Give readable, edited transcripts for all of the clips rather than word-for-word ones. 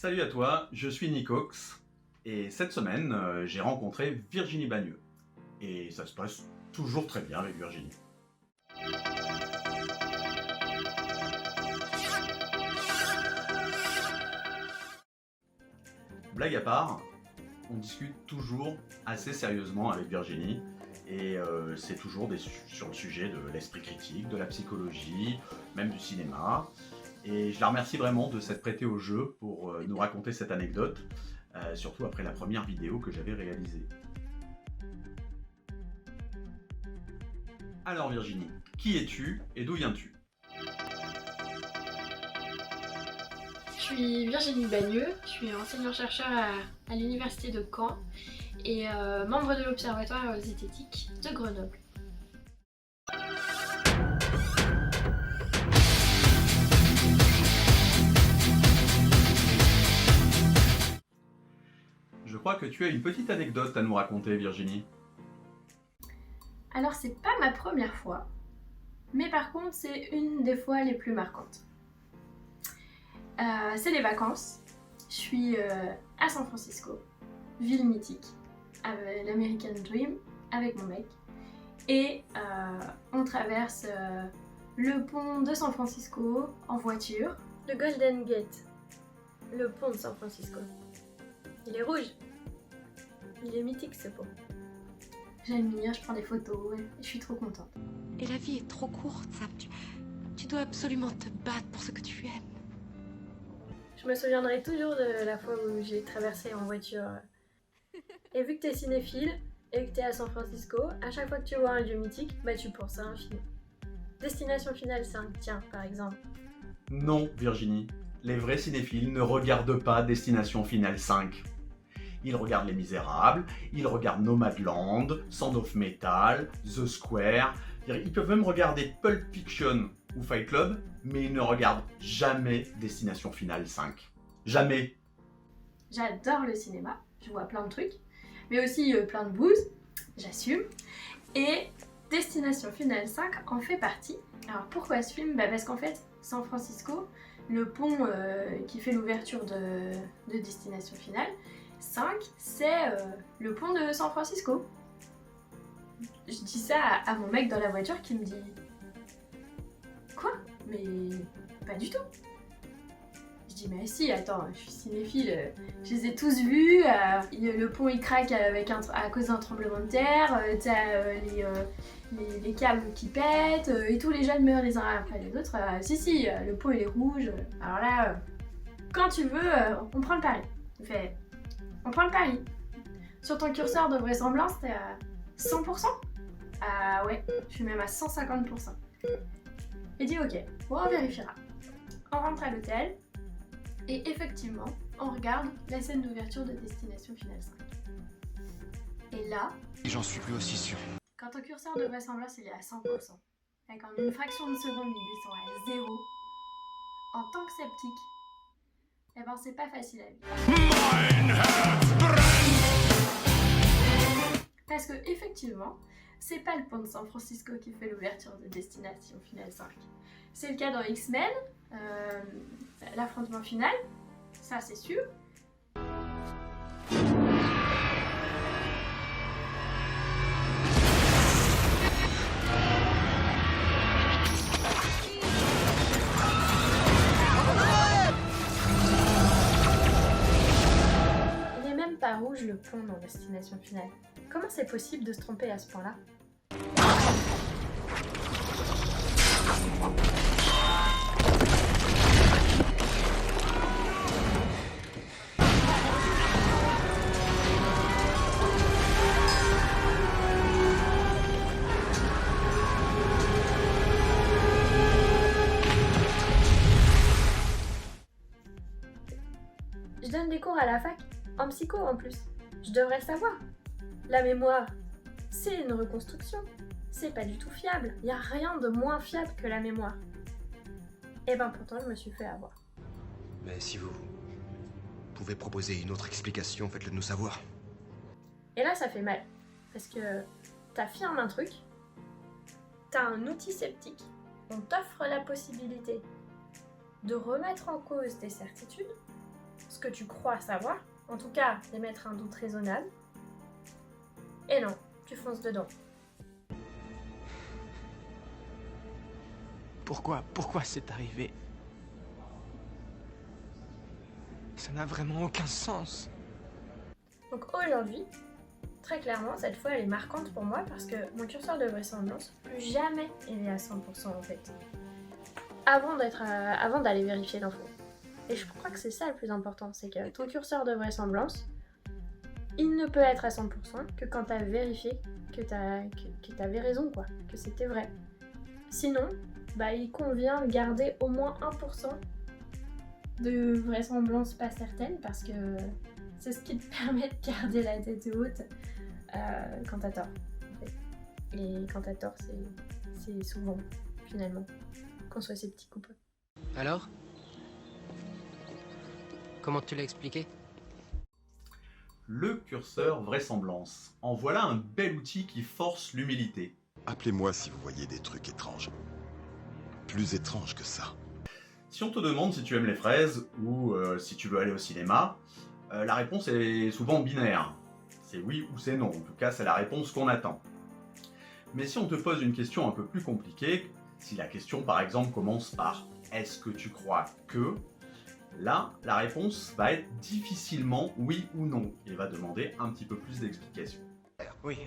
Salut à toi, je suis Nicox et cette semaine j'ai rencontré Virginie Bagneux et ça se passe toujours très bien avec Virginie. Blague à part, on discute toujours assez sérieusement avec Virginie et c'est toujours sur le sujet de l'esprit critique, de la psychologie, même du cinéma. Et je la remercie vraiment de s'être prêtée au jeu pour nous raconter cette anecdote, surtout après la première vidéo que j'avais réalisée. Alors Virginie, qui es-tu et d'où viens-tu? Je suis Virginie Bagneux, je suis enseignant-chercheur à l'université de Caen et membre de l'Observatoire zététique de Grenoble. Je crois que tu as une petite anecdote à nous raconter, Virginie. Alors c'est pas ma première fois, mais par contre c'est une des fois les plus marquantes. C'est les vacances, je suis à San Francisco, ville mythique, avec l'American Dream, avec mon mec, et on traverse le pont de San Francisco en voiture, le Golden Gate, le pont de San Francisco. Il est rouge, il est mythique ce pont. J'admire, je prends des photos et je suis trop contente. Et la vie est trop courte, Sam. Tu dois absolument te battre pour ce que tu aimes. Je me souviendrai toujours de la fois où j'ai traversé en voiture. Et vu que t'es cinéphile et que t'es à San Francisco, à chaque fois que tu vois un lieu mythique, bah tu penses à un film. Destination Finale 5, tiens, par exemple. Non, Virginie, les vrais cinéphiles ne regardent pas Destination Finale 5. Ils regardent Les Misérables, ils regardent Nomadland, Sound of Metal, The Square. Ils peuvent même regarder Pulp Fiction ou Fight Club, mais ils ne regardent jamais Destination Finale 5. Jamais. J'adore le cinéma, je vois plein de trucs, mais aussi plein de bouse, j'assume. Et Destination Finale 5 en fait partie. Alors pourquoi ce film? Parce qu'en fait, San Francisco, le pont qui fait l'ouverture de Destination Finale 5, c'est le pont de San Francisco. Je dis ça à mon mec dans la voiture qui me dit quoi? Mais pas du tout. Je dis mais si, attends, je suis cinéphile, je les ai tous vus, le pont il craque à cause d'un tremblement de terre, t'as les câbles qui pètent, et tous les jeunes meurent les uns après les autres. Si, le pont il est rouge, alors là, quand tu veux, on prend le pari. Il fait, on prend le pari. Sur ton curseur de vraisemblance, t'es à 100%? Ah ouais, je suis même à 150%. Il dit ok, bon on vérifiera. On rentre à l'hôtel, et effectivement, on regarde la scène d'ouverture de Destination Finale 5. Et là, J'en suis plus aussi sûr. quand ton curseur de vraisemblance il est à 100%, et qu'en une fraction de seconde il descend à 0, en tant que sceptique, eh ben c'est pas facile à vivre. Parce que effectivement, c'est pas le pont de San Francisco qui fait l'ouverture de Destination Finale 5. C'est le cas dans X-Men, l'affrontement final, ça c'est sûr. Il n'est même pas rouge le pont dans Destination Finale. Comment c'est possible de se tromper à ce point-là? Je donne des cours à la fac, en psycho en plus. Je devrais le savoir. La mémoire, c'est une reconstruction. C'est pas du tout fiable. Il n'y a rien de moins fiable que la mémoire. Et ben pourtant, je me suis fait avoir. Mais si vous pouvez proposer une autre explication, faites-le nous savoir. Et là, ça fait mal. Parce que t'affirmes un truc, t'as un outil sceptique, on t'offre la possibilité de remettre en cause tes certitudes, ce que tu crois savoir, en tout cas d'émettre un doute raisonnable. Et non, tu fonces dedans. Pourquoi c'est arrivé? Ça n'a vraiment aucun sens. Donc aujourd'hui, très clairement, cette fois elle est marquante pour moi parce que mon curseur de vraisemblance, plus jamais il est à 100% en fait. Avant d'aller vérifier l'info. Et je crois que c'est ça le plus important, c'est que ton curseur de vraisemblance, il ne peut être à 100% que quand tu as vérifié que tu avais raison, quoi, que c'était vrai. Sinon, bah, il convient de garder au moins 1% de vraisemblance pas certaine parce que c'est ce qui te permet de garder la tête haute quand t'as tort. En fait. Et quand t'as tort, c'est souvent, finalement, qu'on soit ces petits couples. Alors? Comment tu l'as expliqué? Le curseur vraisemblance. En voilà un bel outil qui force l'humilité. Appelez-moi si vous voyez des trucs étranges. Plus étranges que ça. Si on te demande si tu aimes les fraises ou si tu veux aller au cinéma, la réponse est souvent binaire. C'est oui ou c'est non. En tout cas, c'est la réponse qu'on attend. Mais si on te pose une question un peu plus compliquée, si la question par exemple commence par « Est-ce que tu crois que ?» Là, la réponse va être difficilement oui ou non et va demander un petit peu plus d'explications. Oui,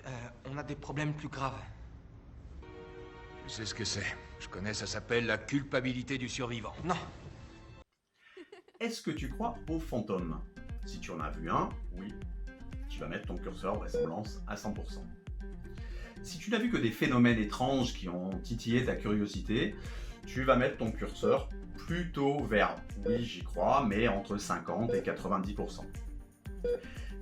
on a des problèmes plus graves. Je sais ce que c'est. Je connais, ça s'appelle la culpabilité du survivant. Non. Est-ce que tu crois aux fantômes? Si tu en as vu un, oui, tu vas mettre ton curseur vraisemblance à 100%. Si tu n'as vu que des phénomènes étranges qui ont titillé ta curiosité, tu vas mettre ton curseur plutôt vers oui, j'y crois, mais entre 50 et 90%.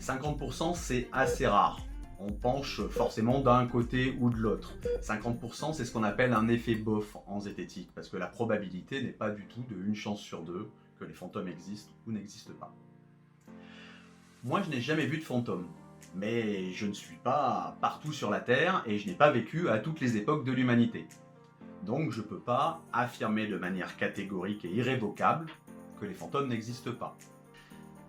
50% c'est assez rare. On penche forcément d'un côté ou de l'autre. 50% c'est ce qu'on appelle un effet bof en zététique, parce que la probabilité n'est pas du tout de 1 chance sur 2 que les fantômes existent ou n'existent pas. Moi je n'ai jamais vu de fantômes, mais je ne suis pas partout sur la Terre et je n'ai pas vécu à toutes les époques de l'humanité. Donc je ne peux pas affirmer de manière catégorique et irrévocable que les fantômes n'existent pas.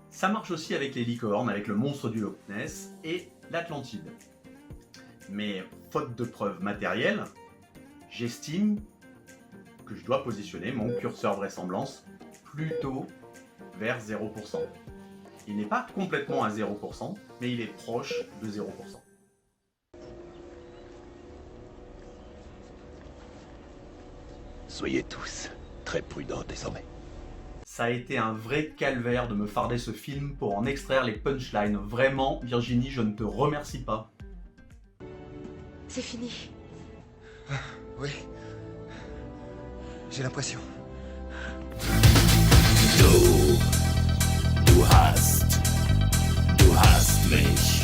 Ça marche aussi avec les licornes, avec le monstre du Loch Ness et l'Atlantide. Mais faute de preuves matérielles, j'estime que je dois positionner mon curseur vraisemblance plutôt vers 0%. Il n'est pas complètement à 0%, mais il est proche de 0%. Soyez tous très prudents désormais. Ça a été un vrai calvaire de me farder ce film pour en extraire les punchlines. Vraiment, Virginie, je ne te remercie pas. C'est fini. Oui. J'ai l'impression. Du hast mich.